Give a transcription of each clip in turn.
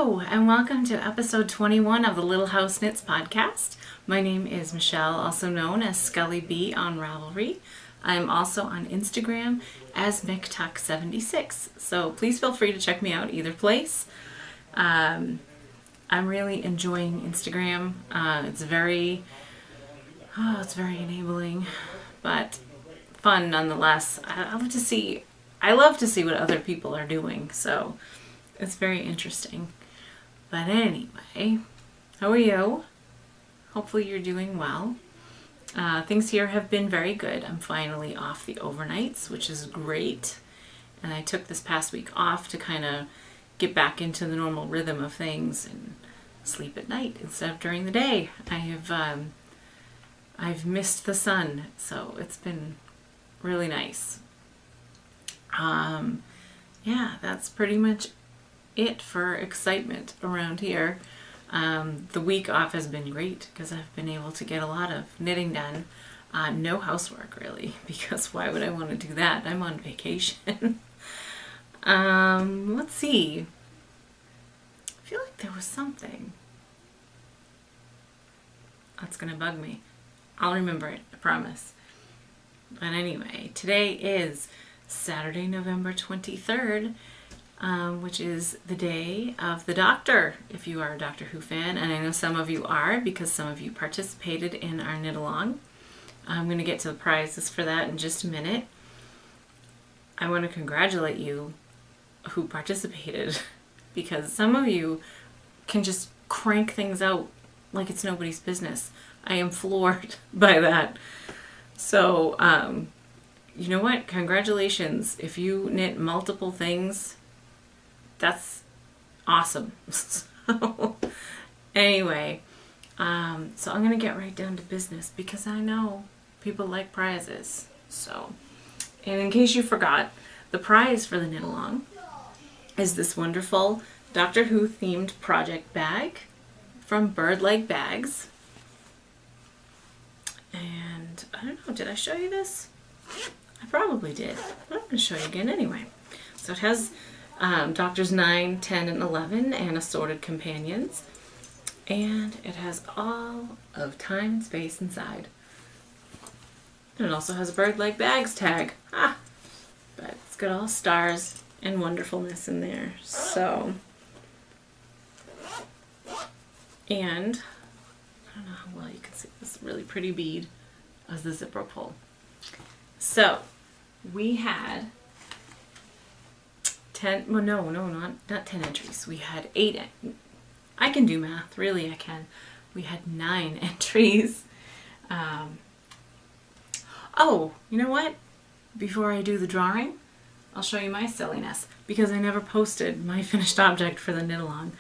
Hello, and welcome to episode 21 of the Little House Knits podcast. My name is Michelle, also known as ScullyB on Ravelry. I'm also on Instagram as McTuck76, so please feel free to check me out either place. I'm really enjoying Instagram. It's very enabling, but fun nonetheless. I love to see what other people are doing, so it's very interesting. But anyway, how are you? Hopefully you're doing well. Things here have been very good. I'm finally off the overnights, which is great. And I took this past week off to kind of get back into the normal rhythm of things and sleep at night instead of during the day. I've missed the sun, so it's been really nice. Yeah, that's pretty much it for excitement around here. The week off has been great because I've been able to get a lot of knitting done. No housework really, because why would I want to do that? I'm on vacation. Let's see. I feel like there was something that's gonna bug me. I'll remember it, I promise. But anyway, today is Saturday, November 23rd, which is the day of the Doctor, if you are a Doctor Who fan, and I know some of you are because some of you participated in our knit along. I'm going to get to the prizes for that in just a minute. I want to congratulate you who participated because some of you can just crank things out like it's nobody's business. I am floored by that. So, you know what? Congratulations. If you knit multiple things, that's awesome. So, anyway, so I'm going to get right down to business because I know people like prizes. So, and in case you forgot, the prize for the knit along is this wonderful Doctor Who themed project bag from Birdleg Bags. And I don't know, did I show you this? I probably did, but I'm going to show you again anyway. So it has Doctors 9, 10, and 11 and assorted companions. And it has all of Time and Space inside. And it also has a Birdleg Bags tag. But it's got all stars and wonderfulness in there. So, and I don't know how well you can see this really pretty bead as the zipper pull. So we had 10, well no, not 10 entries. We had 8, I can do math, really I can. We had 9 entries. Oh, you know what? Before I do the drawing, I'll show you my silliness because I never posted my finished object for the knit along.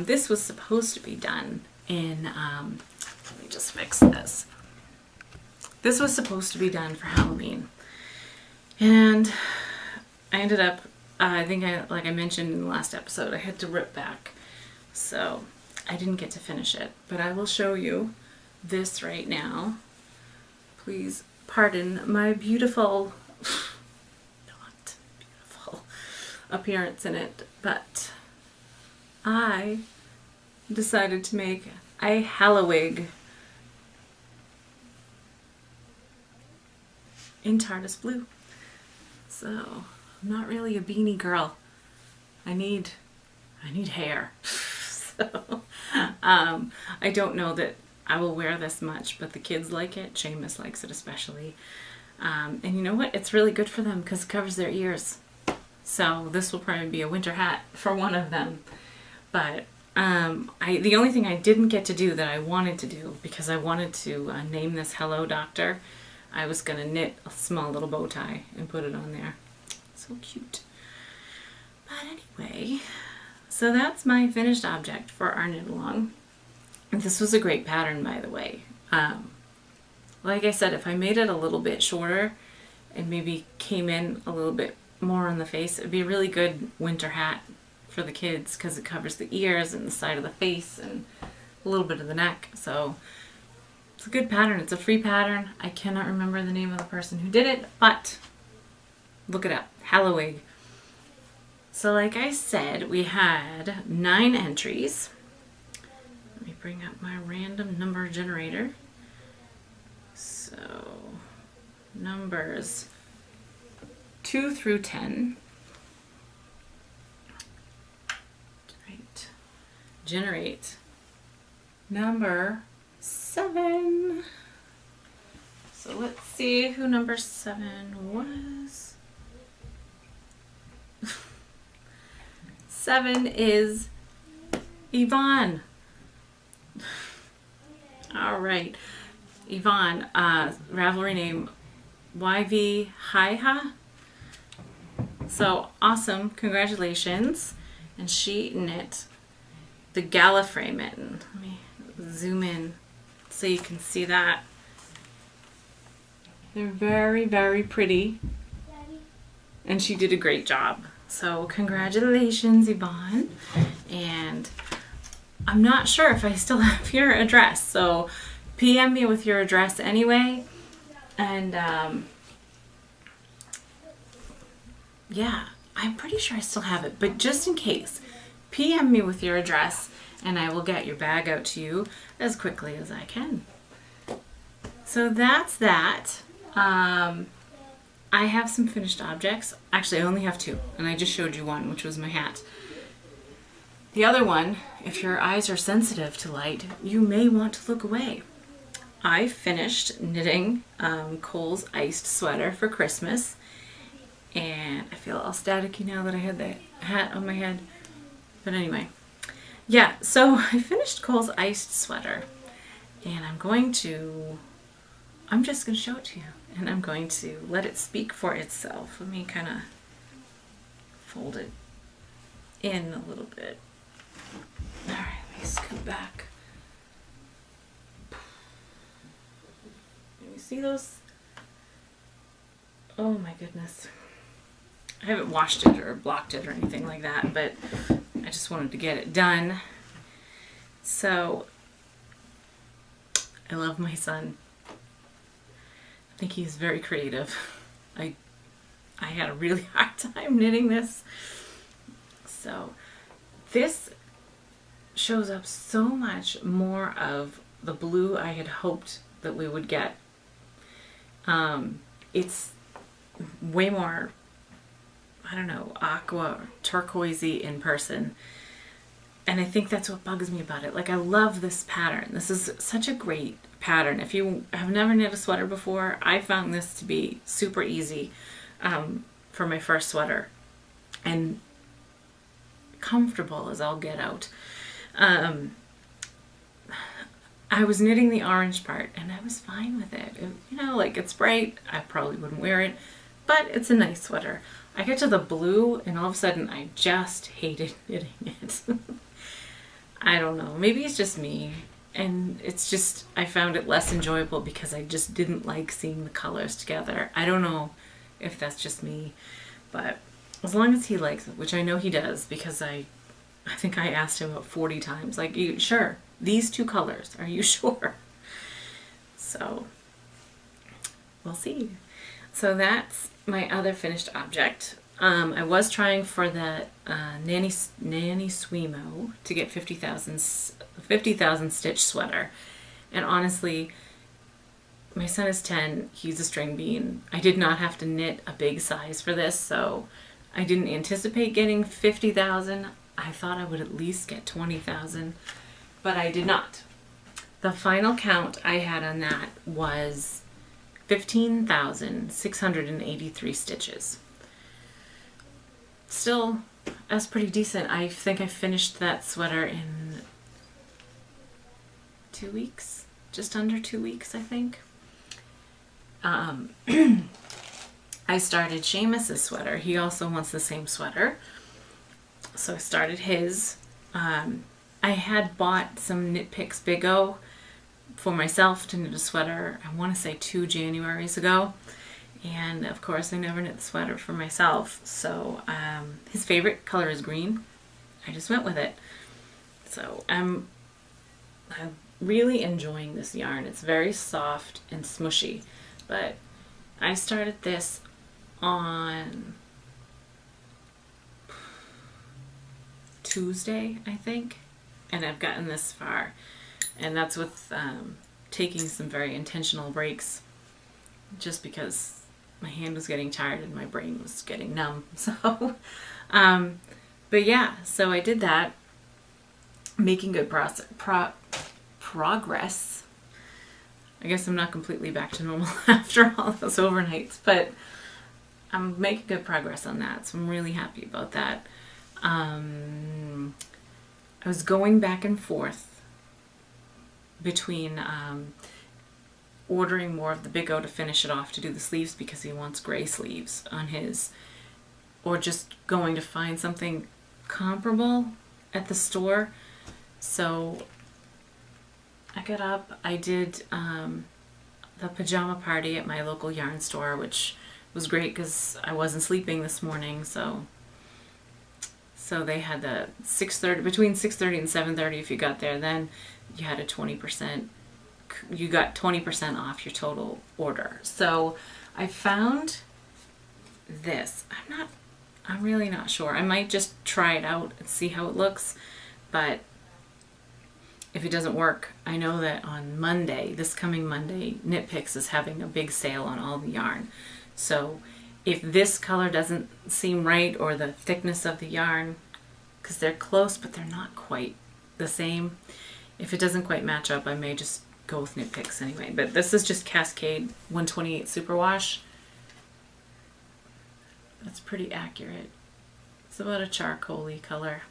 This was supposed to be done in, let me just fix this. This was supposed to be done for Halloween. And I ended up, like I mentioned in the last episode, I had to rip back. So I didn't get to finish it. But I will show you this right now. Please pardon my beautiful, not beautiful, appearance in it. But I decided to make a Hallowig in TARDIS blue. So I'm not really a beanie girl. I need hair. So I don't know that I will wear this much, but the kids like it. Seamus likes it especially. And you know what? It's really good for them because it covers their ears. So this will probably be a winter hat for one of them. But the only thing I didn't get to do that I wanted to do, because I wanted to name this Hello Doctor, I was going to knit a small little bow tie and put it on there. So cute. But anyway, so that's my finished object for our knit along. And this was a great pattern, by the way. Like I said, if I made it a little bit shorter and maybe came in a little bit more on the face, it'd be a really good winter hat for the kids because it covers the ears and the side of the face and a little bit of the neck. So it's a good pattern. It's a free pattern. I cannot remember the name of the person who did it, but look it up. Hallowig. So like I said, we had 9 entries. Let me bring up my random number generator. So numbers 2 through 10. Right. Generate number 7. So let's see who number 7 was. 7 is Yvonne. All right. Yvonne, Ravelry name YV Hi-Ha. So awesome. Congratulations. And she knit the Gallifrey mitten. Let me zoom in so you can see that. They're very, very pretty. And she did a great job. So congratulations, Yvonne. And I'm not sure if I still have your address. So PM me with your address anyway. And yeah, I'm pretty sure I still have it. But just in case, PM me with your address and I will get your bag out to you as quickly as I can. So that's that. I have some finished objects. Actually, I only have 2, and I just showed you one, which was my hat. The other one, if your eyes are sensitive to light, you may want to look away. I finished knitting Cole's iced sweater for Christmas, and I feel all staticky now that I had the hat on my head. But anyway, yeah, so I finished Cole's iced sweater, and I'm just going to show it to you. And I'm going to let it speak for itself. Let me kind of fold it in a little bit. All right, let me scoot back. Can you see those? Oh my goodness. I haven't washed it or blocked it or anything like that, but I just wanted to get it done. So, I love my son. I think he's very creative. I had a really hard time knitting this. So this shows up so much more of the blue I had hoped that we would get. It's way more, I don't know, aqua or turquoisey in person. And I think that's what bugs me about it. Like, I love this pattern. This is such a great pattern. If you have never knit a sweater before, I found this to be super easy for my first sweater. And comfortable as I'll get out. I was knitting the orange part and I was fine with it. You know, like, it's bright. I probably wouldn't wear it, but it's a nice sweater. I get to the blue and all of a sudden I just hated knitting it. I don't know. Maybe it's just me. And it's just, I found it less enjoyable because I just didn't like seeing the colors together. I don't know if that's just me, but as long as he likes it, which I know he does because I think I asked him about 40 times, like, you sure? These 2 colors, are you sure? So, we'll see. So that's my other finished object. I was trying for the Nanny Swimo to get 50,000 stitch sweater. And honestly, my son is 10, he's a string bean. I did not have to knit a big size for this, so I didn't anticipate getting 50,000. I thought I would at least get 20,000, but I did not. The final count I had on that was 15,683 stitches. Still, that's pretty decent. I think I finished that sweater in 2 weeks, just under 2 weeks, I think. I started Seamus's sweater. He also wants the same sweater. So I started his. I had bought some Knit Picks Big O for myself to knit a sweater, I want to say 2 Januaries ago. And of course I never knit the sweater for myself. So his favorite color is green. I just went with it. So I'm really enjoying this yarn. It's very soft and smushy. But I started this on Tuesday, I think, and I've gotten this far. And that's with taking some very intentional breaks, just because my hand was getting tired and my brain was getting numb. So, but yeah, so I did that, making good progress. I guess I'm not completely back to normal after all those overnights, but I'm making good progress on that, so I'm really happy about that. I was going back and forth between ordering more of the Big O to finish it off to do the sleeves because he wants gray sleeves on his, or just going to find something comparable at the store. So I got up, I did the pajama party at my local yarn store, which was great because I wasn't sleeping this morning. So they had the 6:30, between 6:30 and 7:30. If you got there, then you had a 20%. You got 20% off your total order. So I found this. I'm really not sure. I might just try it out and see how it looks, but if it doesn't work, I know that on Monday, this coming Monday, Knit Picks is having a big sale on all the yarn. So if this color doesn't seem right, or the thickness of the yarn, because they're close but they're not quite the same, if it doesn't quite match up, I may just go with Knit Picks anyway. But this is just Cascade 128 Superwash. That's pretty accurate. It's about a charcoal-y color.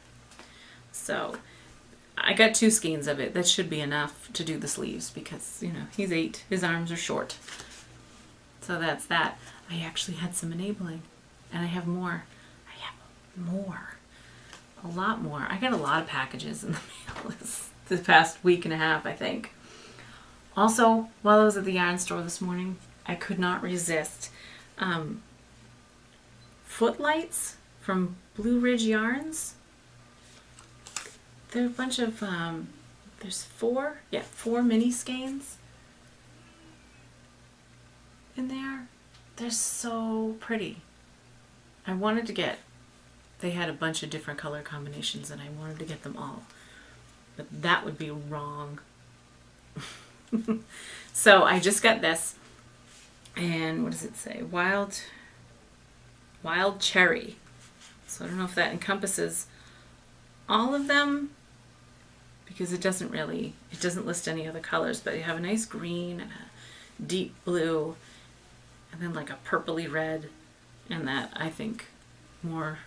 So I got 2 skeins of it. That should be enough to do the sleeves because, you know, he's 8. His arms are short. So that's that. I actually had some enabling, and I have more. I have more. A lot more. I got a lot of packages in the mail this past week and a half, I think. Also, while I was at the yarn store this morning, I could not resist footlights from Blue Ridge Yarns. There are a bunch of, there's 4 mini skeins in there. They're so pretty. I wanted to get, they had a bunch of different color combinations and I wanted to get them all, but that would be wrong. So I just got this, and what does it say? Wild Cherry. So I don't know if that encompasses all of them, because it doesn't list any other colors, but you have a nice green and a deep blue, and then like a purpley red, and that I think more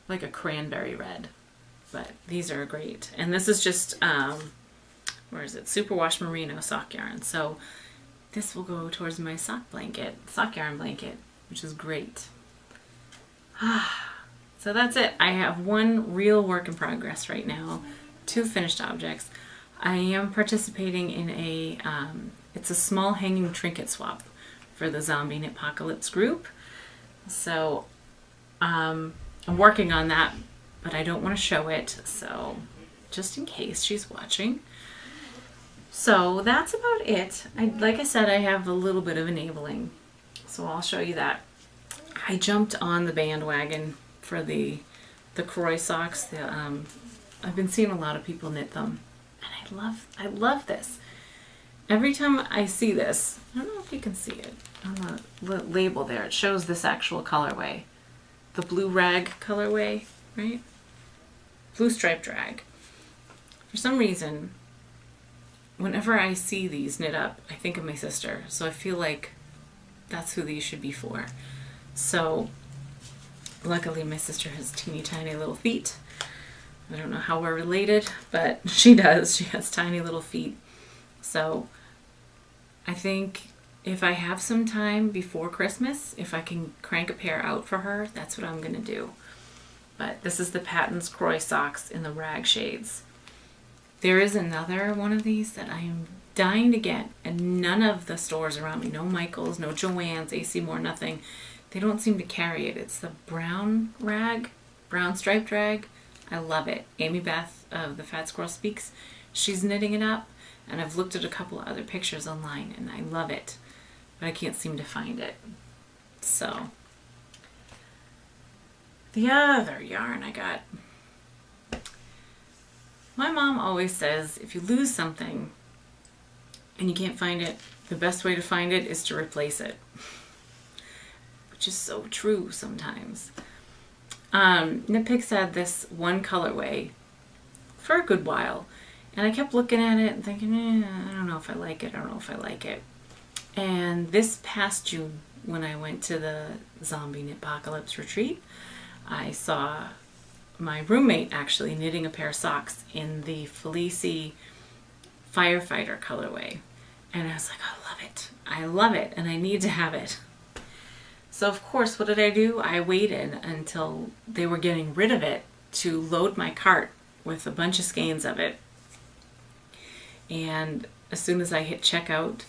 like a cranberry red. But these are great. And this is just, where is it? Superwash Merino sock yarn. So this will go towards my sock yarn blanket, which is great. So that's it. I have 1 real work in progress right now, 2 finished objects. I am participating in it's a small hanging trinket swap for the Zombie Knitpocalypse group. So I'm working on that, but I don't want to show it, so just in case she's watching. So that's about it. Like I said, I have a little bit of enabling, so I'll show you that. I jumped on the bandwagon for the Croy socks. I've been seeing a lot of people knit them, and I love this. Every time I see this, I don't know if you can see it on the label there, it shows this actual colorway, the blue rag colorway, right? Blue striped rag. For some reason, whenever I see these knit up, I think of my sister, so I feel like that's who these should be for. So luckily my sister has teeny tiny little feet. I don't know how we're related, but she does. She has tiny little feet. So I think if I have some time before Christmas, if I can crank a pair out for her, that's what I'm going to do. But this is the Patton's Croy socks in the rag shades. There is another one of these that I am dying to get, and none of the stores around me, no Michael's, no Joann's, AC Moore, nothing, they don't seem to carry it. It's the brown rag, brown striped rag. I love it. Amy Beth of the Fat Squirrel Speaks, she's knitting it up, and I've looked at a couple of other pictures online, and I love it, but I can't seem to find it. So the other yarn I got My mom always says if you lose something and you can't find it, the best way to find it is to replace it. Which is so true sometimes. Knit Picks had this one colorway for a good while. And I kept looking at it and thinking, I don't know if I like it. I don't know if I like it. And this past June, when I went to the Zombie Knitpocalypse retreat, I saw my roommate actually knitting a pair of socks in the Felici Firefighter colorway. And I was like, I love it. I love it. And I need to have it. So of course, what did I do? I waited until they were getting rid of it to load my cart with a bunch of skeins of it. And as soon as I hit checkout,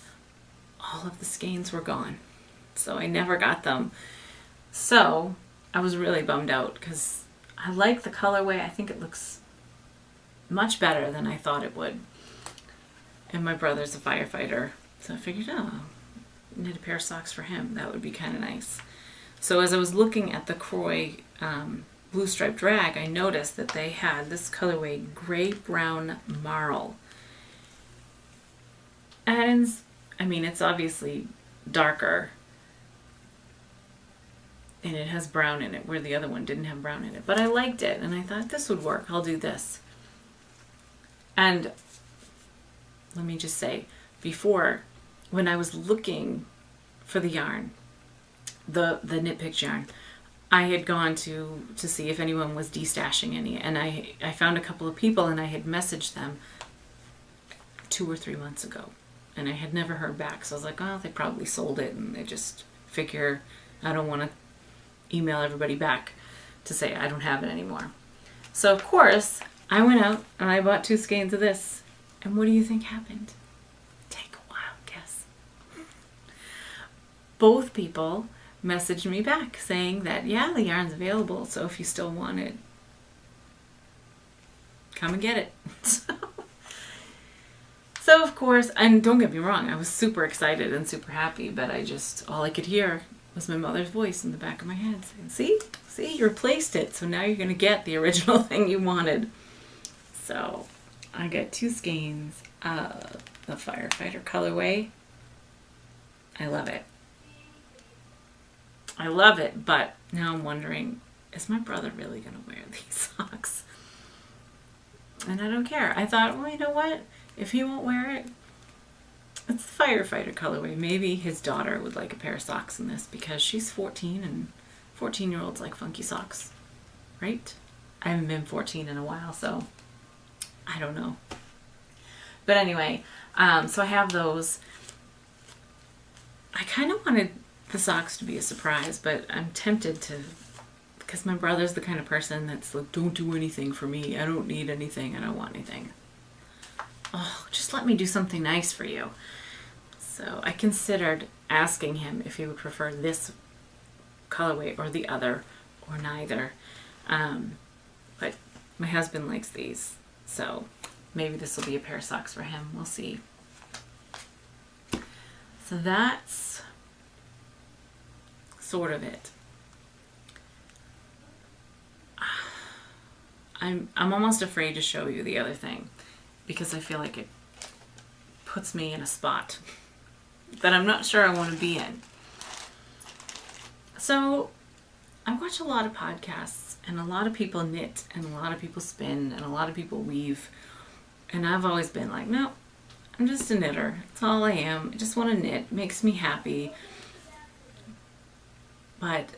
all of the skeins were gone. So I never got them. So I was really bummed out because I like the colorway. I think it looks much better than I thought it would. And my brother's a firefighter. So I figured, knit a pair of socks for him. That would be kind of nice. So as I was looking at the Croy blue striped rag, I noticed that they had this colorway, gray brown marl. And I mean, it's obviously darker and it has brown in it where the other one didn't have brown in it, but I liked it and I thought this would work. I'll do this. And let me just say, before, when I was looking for the yarn, the Knit Picks yarn, I had gone to see if anyone was destashing any, and I found a couple of people and I had messaged them 2 or 3 months ago. And I had never heard back. So I was like, oh, they probably sold it and they just figure I don't want to email everybody back to say I don't have it anymore. So of course, I went out and I bought 2 skeins of this. And what do you think happened? Take a wild guess. Both people messaged me back saying that, yeah, the yarn's available. So if you still want it, come and get it. So of course, and don't get me wrong, I was super excited and super happy, but all I could hear was my mother's voice in the back of my head saying, see, you replaced it, so now you're going to get the original thing you wanted. So I got 2 skeins of the Firefighter colorway. I love it. I love it, but now I'm wondering, is my brother really going to wear these socks? And I don't care. I thought, well, you know what? If he won't wear it, it's the Firefighter colorway. Maybe his daughter would like a pair of socks in this because she's 14 and 14-year-olds like funky socks, right? I haven't been 14 in a while, so I don't know. But anyway, so I have those. I kind of wanted the socks to be a surprise, but I'm tempted to, because my brother's the kind of person that's like, don't do anything for me. I don't need anything. I don't want anything. Oh, just let me do something nice for you. So I considered asking him if he would prefer this colorway or the other or neither. But my husband likes these, so maybe this will be a pair of socks for him. We'll see. So that's sort of it. I'm almost afraid to show you the other thing because I feel like it puts me in a spot that I'm not sure I want to be in. So I watch a lot of podcasts and a lot of people knit and a lot of people spin and a lot of people weave. And I've always been like, no, I'm just a knitter. That's all I am. I just want to knit. It makes me happy. But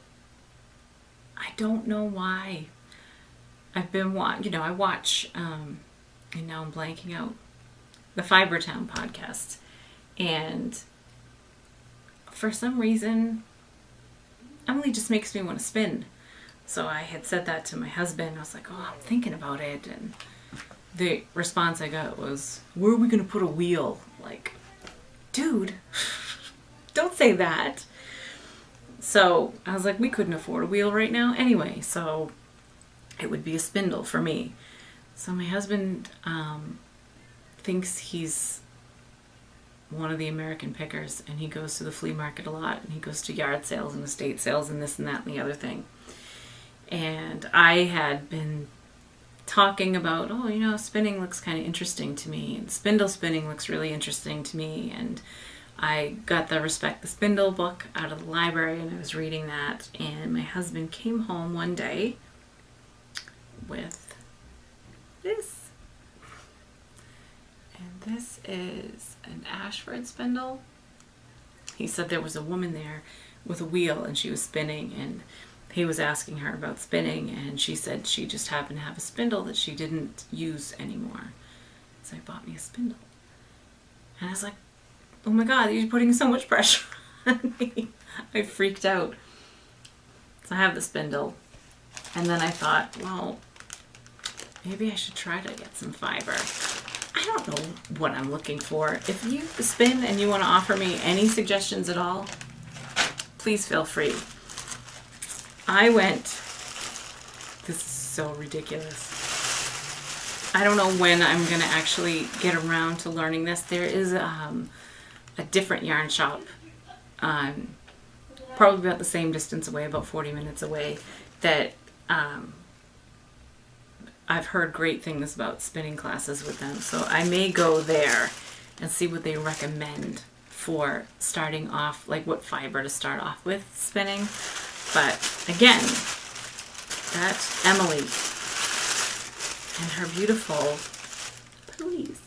I don't know why. I've been I watch, and now I'm blanking out, the Fibertown podcast. And for some reason, Emily just makes me want to spin. So I had said that to my husband. I was like, oh, I'm thinking about it. And the response I got was, where are we going to put a wheel? Like, dude, don't say that. So I was like, we couldn't afford a wheel right now anyway. So it would be a spindle for me. So my husband thinks he's one of the American pickers, and he goes to the flea market a lot, and he goes to yard sales and estate sales and this and that and the other thing. And I had been talking about, oh, you know, spinning looks kind of interesting to me, and spindle spinning looks really interesting to me. And I got the Respect the Spindle book out of the library, and I was reading that, and my husband came home one day with this. And this is an Ashford spindle. He said there was a woman there with a wheel and she was spinning, and he was asking her about spinning, and she said she just happened to have a spindle that she didn't use anymore. So he bought me a spindle. And I was like, oh my God, you're putting so much pressure on me. I freaked out. So I have the spindle. And then I thought, well, maybe I should try to get some fiber. I don't know what I'm looking for. If you spin and you want to offer me any suggestions at all, please feel free. I went, this is so ridiculous. I don't know when I'm going to actually get around to learning this. There is a different yarn shop, probably about the same distance away, about 40 minutes away, that I've heard great things about spinning classes with them. So I may go there and see what they recommend for starting off, like what fiber to start off with spinning. But again, that's Emily and her beautiful pulleys.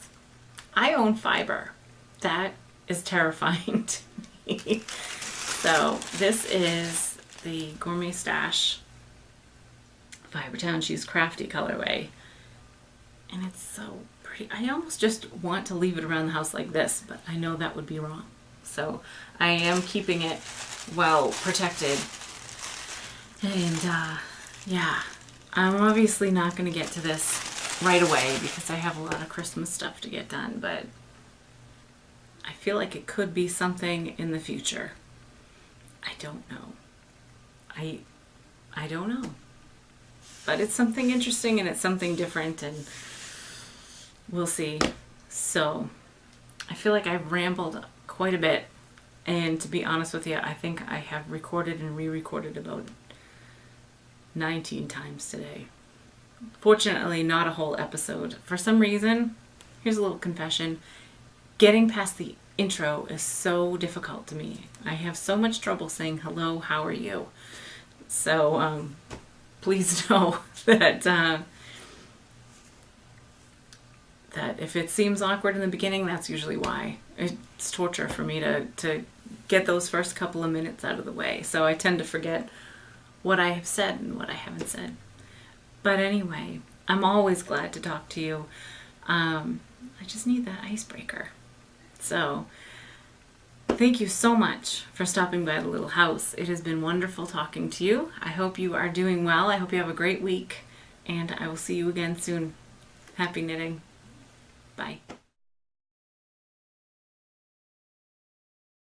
I own fiber. That is terrifying to me. So this is the Gourmet Stash Fibertown She's Crafty colorway. And it's so pretty. I almost just want to leave it around the house like this, but I know that would be wrong. So I am keeping it well protected. And yeah, I'm obviously not going to get to this right away because I have a lot of Christmas stuff to get done, but I feel like it could be something in the future. I don't know. I don't know. But it's something interesting and it's something different, and we'll see. So I feel like I've rambled quite a bit, and to be honest with you, I think I have recorded and re-recorded about 19 times today. Fortunately, not a whole episode. For some reason, here's a little confession, getting past the intro is so difficult to me. I have so much trouble saying hello, how are you? So please know that that if it seems awkward in the beginning, that's usually why. It's torture for me to get those first couple of minutes out of the way. So I tend to forget what I have said and what I haven't said. But anyway, I'm always glad to talk to you. I just need that icebreaker. So thank you so much for stopping by the little house. It has been wonderful talking to you. I hope you are doing well. I hope you have a great week, and I will see you again soon. Happy knitting. Bye.